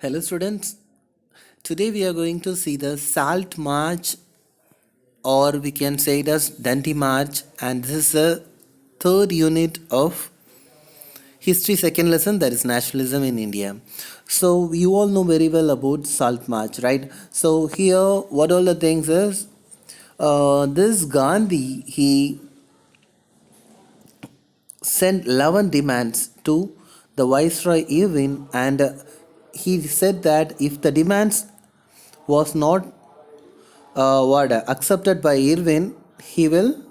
Hello, students. Today we are going to see the Salt March, or we can say it as Danti March, and this is the third unit of History second lesson, that is nationalism in India. So you all know very well about Salt March, right? So here, what all the things is this Gandhi he sent 11 demands to the Viceroy Irvin, and he said that if the demands was not accepted by Irvin, he will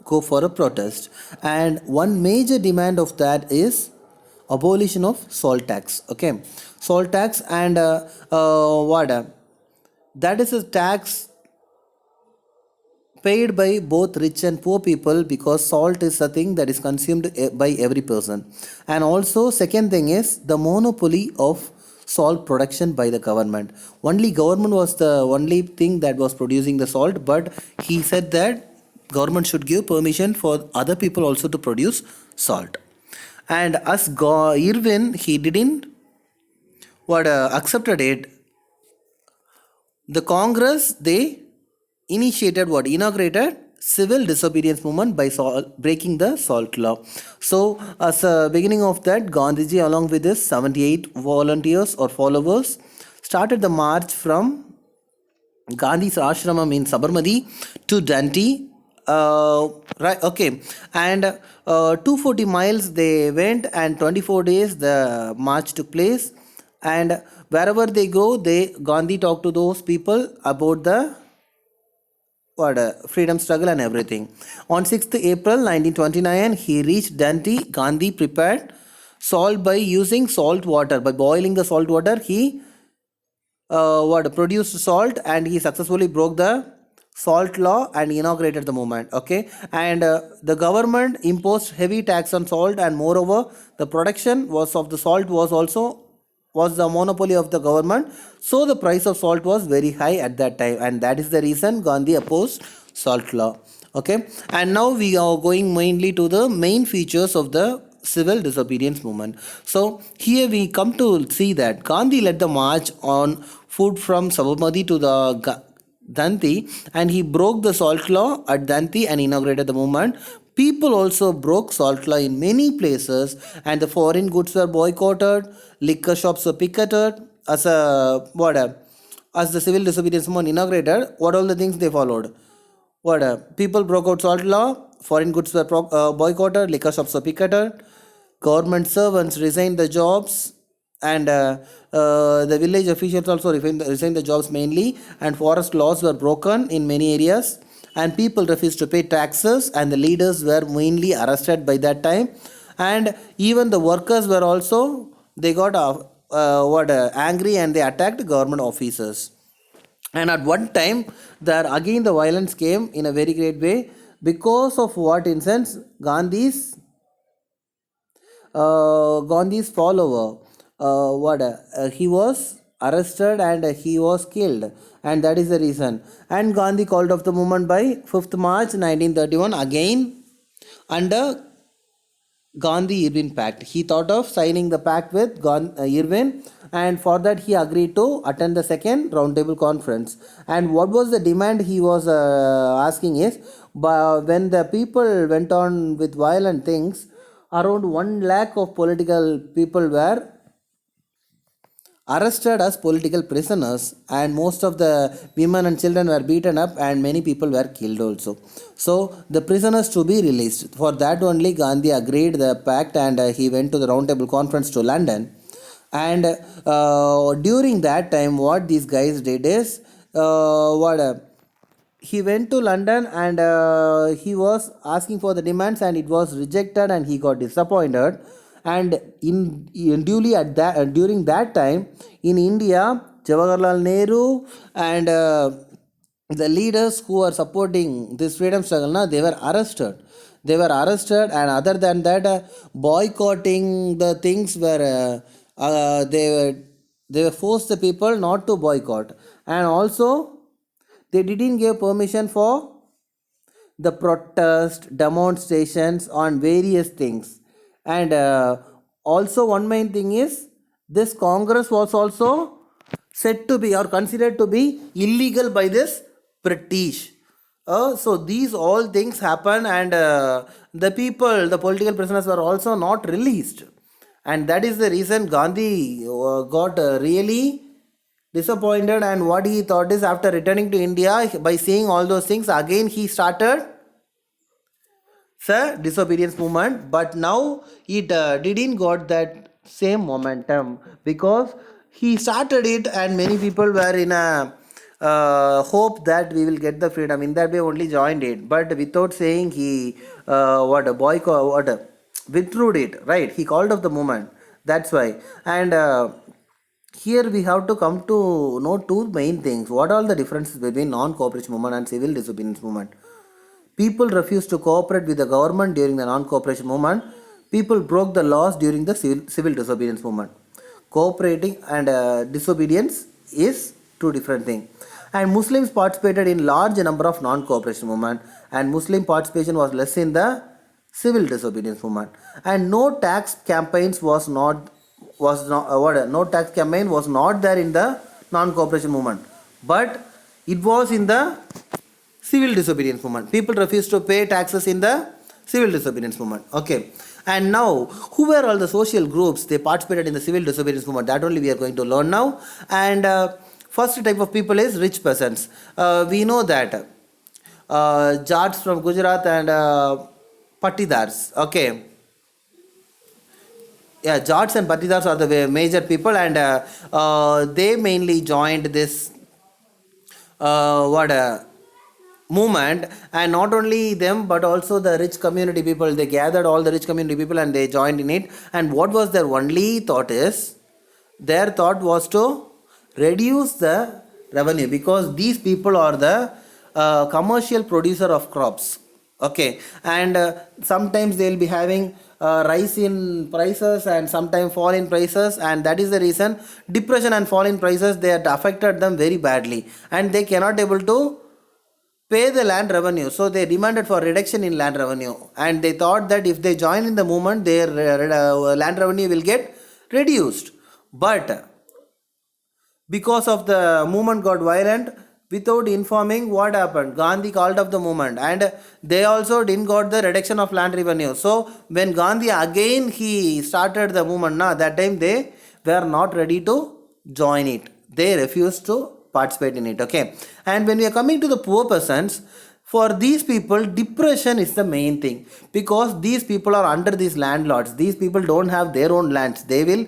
go for a protest. And one major demand of that is abolition of salt tax. Okay, salt tax and that is a tax paid by both rich and poor people, because salt is a thing that is consumed by every person. And also second thing is the monopoly of salt production by the government. Only government was the only thing that was producing the salt, but he said that government should give permission for other people also to produce salt. And as Irwin, he didn't accepted it. The Congress, they initiated inaugurated civil disobedience movement by breaking the salt law. So as a beginning of that, Gandhiji along with his 78 volunteers or followers started the march from Gandhi's ashramam in Sabarmati to Danti. Right, okay, and 240 miles they went, and 24 days the march took place. And wherever they go, they Gandhi talked to those people about the freedom struggle and everything. On 6th April 1929, he reached Danti. Gandhi prepared salt by using salt water. By boiling the salt water, he produced salt, and he successfully broke the salt law and inaugurated the movement. Okay, and the government imposed heavy tax on salt, and moreover, the production was of the salt was the monopoly of the government. So the price of salt was very high at that time, and that is the reason Gandhi opposed salt law. Okay, and now we are going mainly to the main features of the civil disobedience movement. So here we come to see that Gandhi led the march on foot from Sabarmati to the Danti, and he broke the salt law at Danti and inaugurated the movement. People also broke salt law in many places, and the foreign goods were boycotted, liquor shops were picketed. As the civil disobedience movement inaugurated, what all the things they followed? People broke out salt law, foreign goods were boycotted, liquor shops were picketed, government servants resigned the jobs, and the village officials also resigned the jobs mainly, and forest laws were broken in many areas, and people refused to pay taxes, and the leaders were mainly arrested by that time. And even the workers were also, they got angry, and they attacked government officers. And at one time, there again the violence came in a very great way, because of what instance Gandhi's follower, he was arrested, and he was killed, and that is the reason. And Gandhi called off the movement by 5th March 1931, again under Gandhi Irwin Pact. He thought of signing the pact with Irwin, and for that he agreed to attend the second roundtable conference. And what was the demand he was asking is, when the people went on with violent things, around 1 lakh of political people were arrested as political prisoners, and most of the women and children were beaten up, and many people were killed also. So the prisoners to be released, for that only Gandhi agreed the pact, and he went to the roundtable conference to London. And during that time, what these guys did is, he went to London, and he was asking for the demands, and it was rejected, and he got disappointed. And in duly at that during that time in India, Jawaharlal Nehru and the leaders who are supporting this freedom struggle, they were arrested. And other than that, boycotting the things were they were forced the people not to boycott, and also they didn't give permission for the protest demonstrations on various things. And also one main thing is, this Congress was also said to be or considered to be illegal by this British. So these all things happen, and the people, the political prisoners, were also not released, and that is the reason Gandhi got really disappointed. And what he thought is, after returning to India, by seeing all those things, again he started the disobedience movement. But now it didn't got that same momentum, because he started it and many people were in a hope that we will get the freedom. In that way only joined it, but without saying he what a boycott, withdrew it, right? He called off the movement. That's why. And here we have to come to know two main things. What are the differences between non-cooperation movement and civil disobedience movement? People refused to cooperate with the government during the non-cooperation movement. People broke the laws during the civil disobedience movement. Cooperating and disobedience is two different things. And Muslims participated in large number of non-cooperation movement, and Muslim participation was less in the civil disobedience movement. And no tax campaigns no tax campaign was not there in the non-cooperation movement, but it was in the civil disobedience movement. People refused to pay taxes in the civil disobedience movement. Okay. And now, who were all the social groups they participated in the civil disobedience movement? That only we are going to learn now. And first type of people is rich peasants. We know that Jats from Gujarat and Patidars. Okay. Yeah, Jats and Patidars are the major people, and they mainly joined this movement. And not only them, but also the rich community people. They gathered all the rich community people and they joined in it. And what was their only thought is, their thought was to reduce the revenue, because these people are the commercial producer of crops. Okay. And sometimes they will be having rise in prices and sometimes fall in prices, and that is the reason depression and fall in prices, they had affected them very badly, and they cannot able to pay the land revenue. So they demanded for reduction in land revenue, and they thought that if they join in the movement, their land revenue will get reduced. But because of the movement got violent, without informing, what happened, Gandhi called off the movement, and they also didn't got the reduction of land revenue. So when Gandhi again he started the movement, that time they were not ready to join it. They refused to participate in it. Okay. And when we are coming to the poor persons, for these people depression is the main thing, because these people are under these landlords. These people don't have their own lands. They will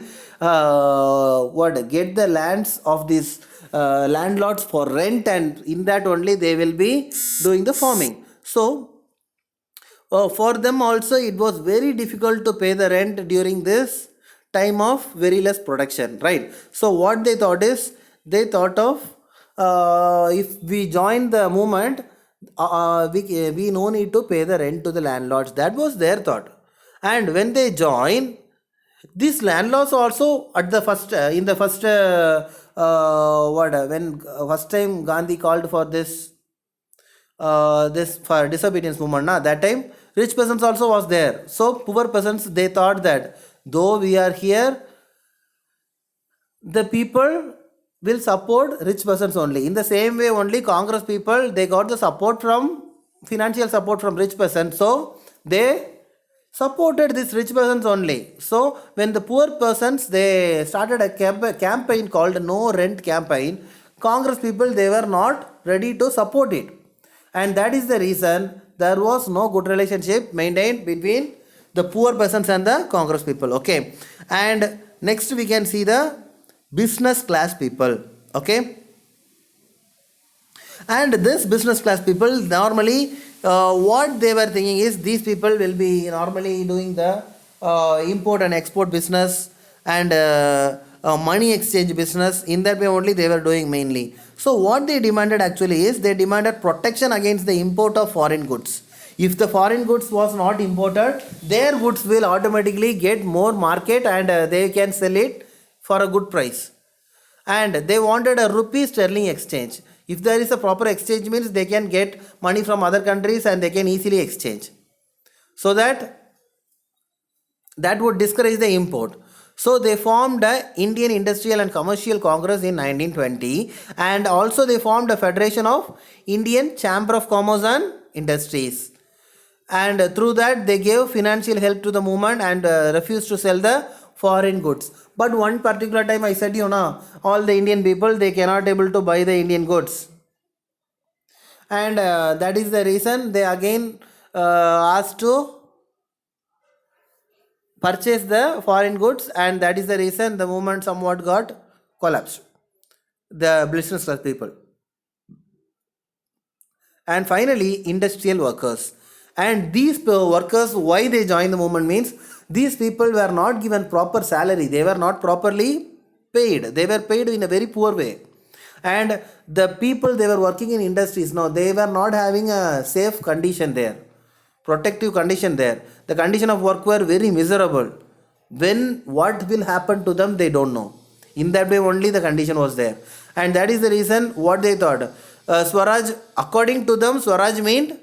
get the lands of these landlords for rent, and in that only they will be doing the farming. So for them also it was very difficult to pay the rent during this time of very less production, right? So what they thought is, they thought of if we join the movement, we no need to pay the rent to the landlords. That was their thought. And when they join, these landlords also at the first in the first when first time Gandhi called for this for disobedience movement, that time rich peasants also was there. So poor peasants, they thought that though we are here, the people will support rich persons only. In the same way only Congress people, they got the support from financial support from rich persons, so they supported these rich persons only. So when the poor persons, they started a campaign called no rent campaign, Congress people, they were not ready to support it, and that is the reason there was no good relationship maintained between the poor persons and the Congress people. Okay. And next we can see the business class people. Okay. And this business class people, normally what they were thinking is, these people will be normally doing the import and export business and money exchange business. In that way only they were doing mainly. So what they demanded actually is, they demanded protection against the import of foreign goods. If the foreign goods was not imported, their goods will automatically get more market, and they can sell it for a good price. And they wanted a rupee sterling exchange. If there is a proper exchange, means they can get money from other countries and they can easily exchange. So that would discourage the import. So they formed a Indian Industrial and Commercial Congress in 1920, and also they formed a Federation of Indian Chamber of Commerce and Industries. And through that they gave financial help to the movement and refused to sell the foreign goods. But one particular time I said, all the Indian people, they cannot able to buy the Indian goods, and that is the reason they again asked to purchase the foreign goods, and that is the reason the movement somewhat got collapsed, the business class people. And finally, industrial workers. And these workers, why they joined the movement means, these people were not given proper salary, they were not properly paid, they were paid in a very poor way. And the people, they were working in industries, no, they were not having a safe condition there, protective condition there. The condition of work were very miserable. When what will happen to them, they don't know. In that way only the condition was there. And that is the reason what they thought. Swaraj, according to them, Swaraj meant,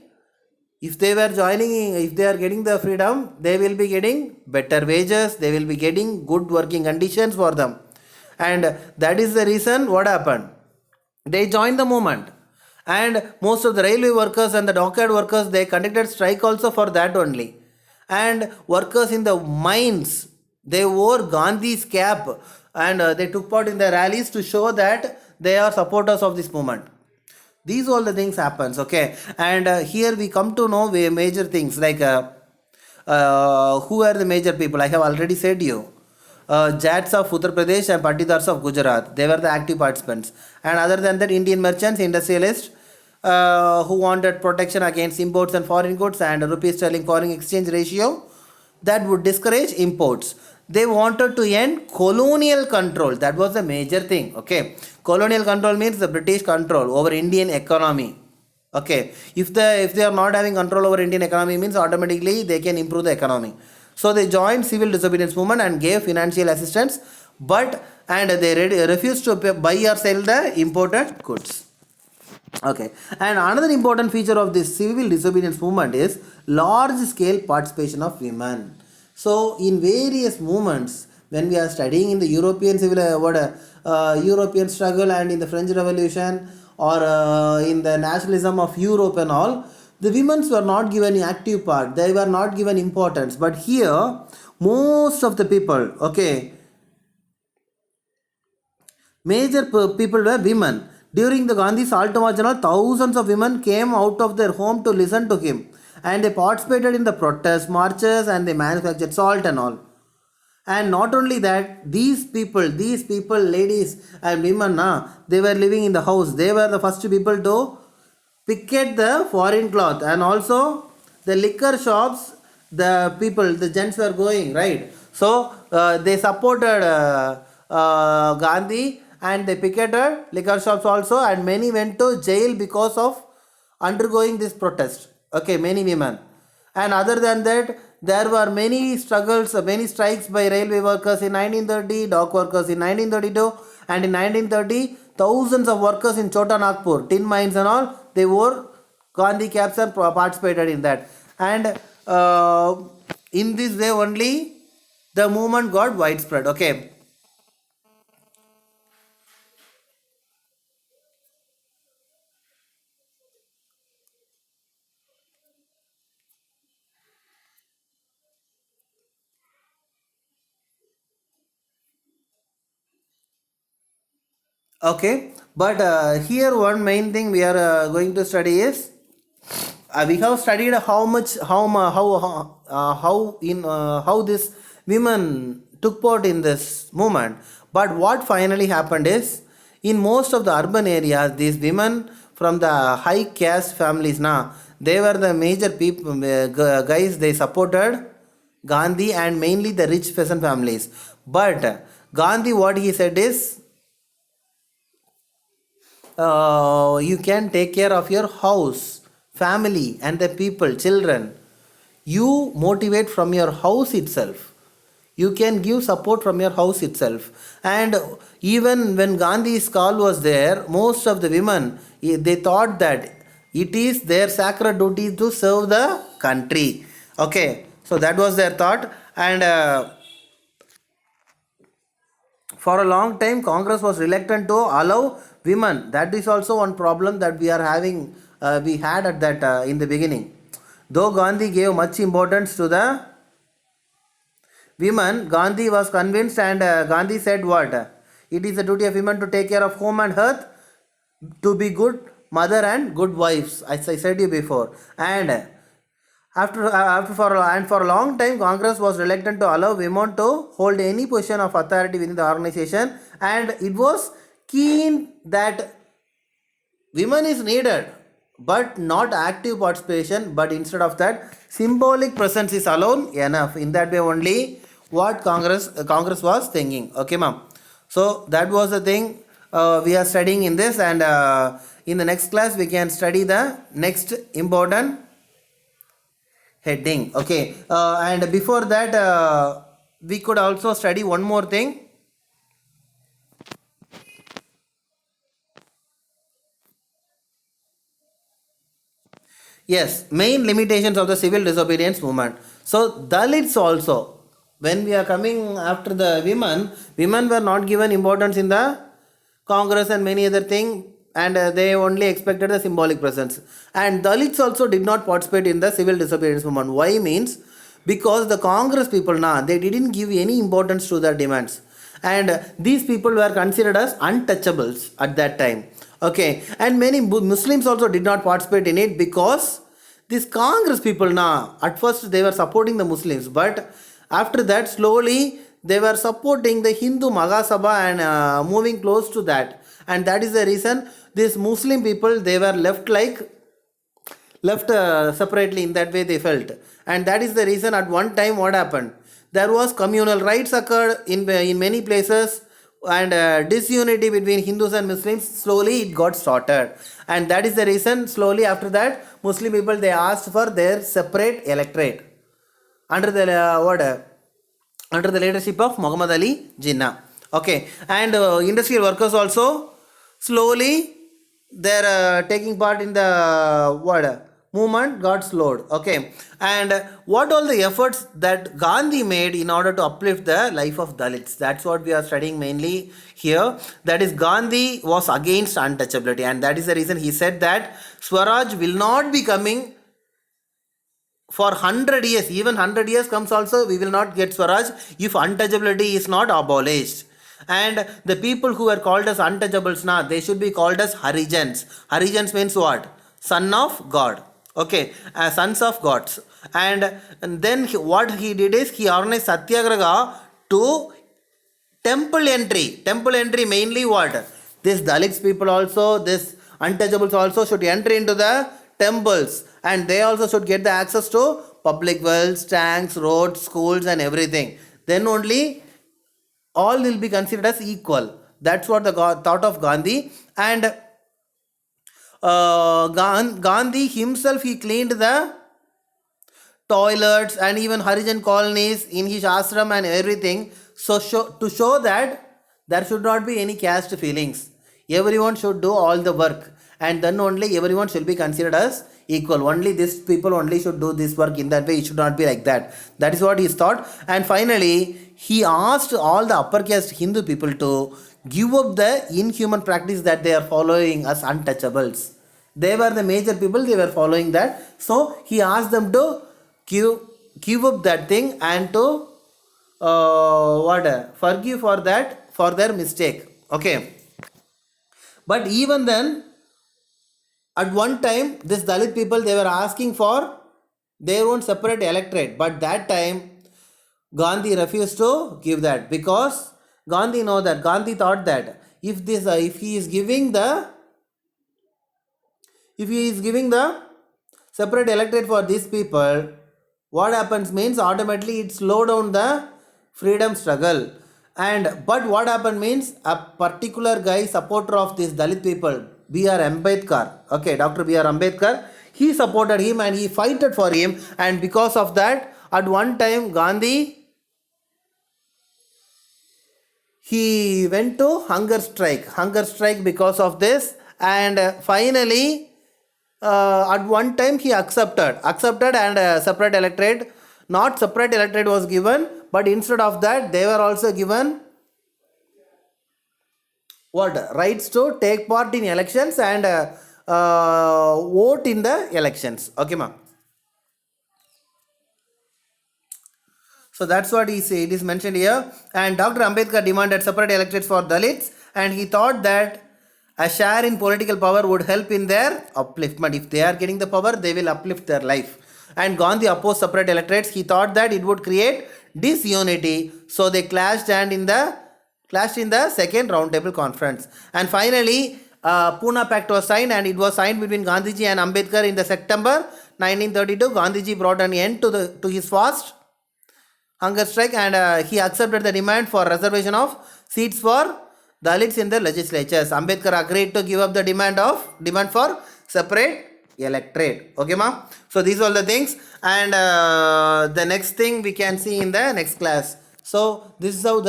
if they were joining, if they are getting the freedom, they will be getting better wages, they will be getting good working conditions for them. And that is the reason what happened. They joined the movement. And most of the railway workers and the dockyard workers, they conducted strike also for that only. And workers in the mines, they wore Gandhi's cap, and they took part in the rallies to show that they are supporters of this movement. These all the things happens, okay. And here we come to know major things like who are the major people. I have already said you. Jats of Uttar Pradesh and Patidars of Gujarat, they were the active participants. And other than that, Indian merchants, industrialists who wanted protection against imports and foreign goods, and rupee sterling foreign exchange ratio that would discourage imports. They wanted to end colonial control. That was the major thing. Okay, colonial control means the British control over Indian economy. Okay, if they are not having control over Indian economy means automatically they can improve the economy. So they joined civil disobedience movement and gave financial assistance, and they refused to buy or sell the imported goods. Okay, and another important feature of this civil disobedience movement is large scale participation of women. So in various movements, when we are studying in the European European struggle and in the French Revolution, or in the nationalism of Europe and all, the women were not given an active part, they were not given importance. But here, most of the people, okay, major people were women. During the Gandhi Salt March, thousands of women came out of their home to listen to him, and they participated in the protest marches, and they manufactured salt and all. And not only that, these people, ladies and women, they were living in the house. They were the first people to picket the foreign cloth, and also the liquor shops, the people, the gents were going, right? So they supported Gandhi, and they picketed liquor shops also, and many went to jail because of undergoing this protest. Okay, many women. And other than that, there were many struggles, many strikes by railway workers in 1930, dock workers in 1932, and in 1930, thousands of workers in Chota Nagpur, tin mines and all, they wore Gandhi caps and participated in that. And in this way only, the movement got widespread. Okay. Okay, but here one main thing we are going to study is, we have studied how this women took part in this movement. But what finally happened is, in most of the urban areas, these women from the high caste families, they were the major people, guys. They supported Gandhi, and mainly the rich peasant families. But Gandhi, what he said is, you can take care of your house, family, and the people, children. You motivate from your house itself. You can give support from your house itself. And even when Gandhi's call was there, most of the women, they thought that it is their sacred duty to serve the country. Okay, so that was their thought. And for a long time, Congress was reluctant to allow women. That is also one problem that we are having. We had at that in the beginning. Though Gandhi gave much importance to the women, Gandhi was convinced, and Gandhi said what? It is the duty of women to take care of home and hearth, to be good mother and good wives, as I said you before. And for a long time, Congress was reluctant to allow women to hold any position of authority within the organization, and it was keen that women is needed, but not active participation, but instead of that, symbolic presence is alone enough. In that way only, what Congress was thinking. Okay, ma'am. So that was the thing we are studying in this, and in the next class we can study the next important heading. Okay, and before that, we could also study one more thing. Yes, main limitations of the civil disobedience movement. So Dalits also, when we are coming after the women were not given importance in the Congress and many other thing, and they only expected the symbolic presence. And Dalits also did not participate in the civil disobedience movement. Why means? Because the Congress people now, they didn't give any importance to their demands, and these people were considered as untouchables at that time. Okay, and many Muslims also did not participate in it, because these Congress people now, at first they were supporting the Muslims, but after that slowly they were supporting the Hindu Mahasabha, and moving close to that, and that is the reason these Muslim people, they were left separately. In that way they felt, and that is the reason at one time what happened, there was communal rights occurred in many places, and disunity between Hindus and Muslims, slowly it got started, and that is the reason slowly after that Muslim people, they asked for their separate electorate under the under the leadership of Muhammad Ali Jinnah. Okay, and industrial workers also slowly they're taking part in the movement got slowed. Okay, and what all the efforts that Gandhi made in order to uplift the life of Dalits, that's what we are studying mainly here. That is, Gandhi was against untouchability, and that is the reason he said that Swaraj will not be coming for 100 years. Even 100 years comes also, we will not get Swaraj if untouchability is not abolished. And the people who are called as untouchables now, they should be called as Harijans. Harijans means what? Son of God. Okay, sons of gods. And then what he did is, he organized Satyagraha to temple entry. Temple entry mainly what? This Dalits people also, this untouchables also should enter into the temples, and they also should get the access to public wells, tanks, roads, schools and everything. Then only all will be considered as equal. That's what the thought of Gandhi. And Gandhi himself, he cleaned the toilets and even Harijan colonies in his ashram and everything. So to show that there should not be any caste feelings. Everyone should do all the work, and then only everyone should be considered as equal. Only these people only should do this work. In that way, it should not be like that. That is what he thought. And finally, he asked all the upper caste Hindu people to give up the inhuman practice that they are following as untouchables. They were the major people, they were following that. So he asked them to give up that thing, and to forgive for that, for their mistake. Okay. But even then, at one time, this Dalit people, they were asking for their own separate electorate. But that time, Gandhi refused to give that, because Gandhi thought that if he is giving the separate electorate for these people, what happens means automatically it slow down the freedom struggle. But what happened means, a particular guy, supporter of this Dalit people, B.R. Ambedkar, okay, Dr. B.R. Ambedkar, he supported him and he fighted for him, and because of that, at one time Gandhi, he went to hunger strike because of this, and finally at one time he accepted and separate electorate, not separate electorate was given, but instead of that they were also given what rights to take part in elections and vote in the elections. Okay, ma. So that's what it is mentioned here. And Dr. Ambedkar demanded separate electorates for Dalits, and he thought that a share in political power would help in their upliftment. If they are getting the power, they will uplift their life. And Gandhi opposed separate electorates. He thought that it would create disunity. So they clashed in the second roundtable conference. And finally, Pune Pact was signed, and it was signed between Gandhiji and Ambedkar in the September 1932. Gandhiji brought an end to his fast hunger strike, and he accepted the demand for reservation of seats for Dalits in the legislatures. Ambedkar agreed to give up the demand for separate electorate. Okay, ma. So these are all the things, and the next thing we can see in the next class. So this is how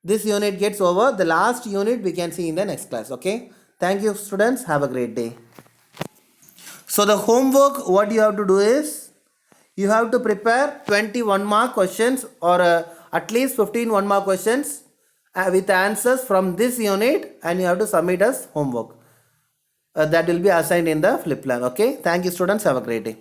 this unit gets over. The last unit we can see in the next class. Okay. Thank you, students. Have a great day. So the homework, what you have to do is, you have to prepare 21 mark questions, or at least 15 1-mark questions with answers from this unit, and you have to submit as homework. That will be assigned in the flip plan. Okay. Thank you, students. Have a great day.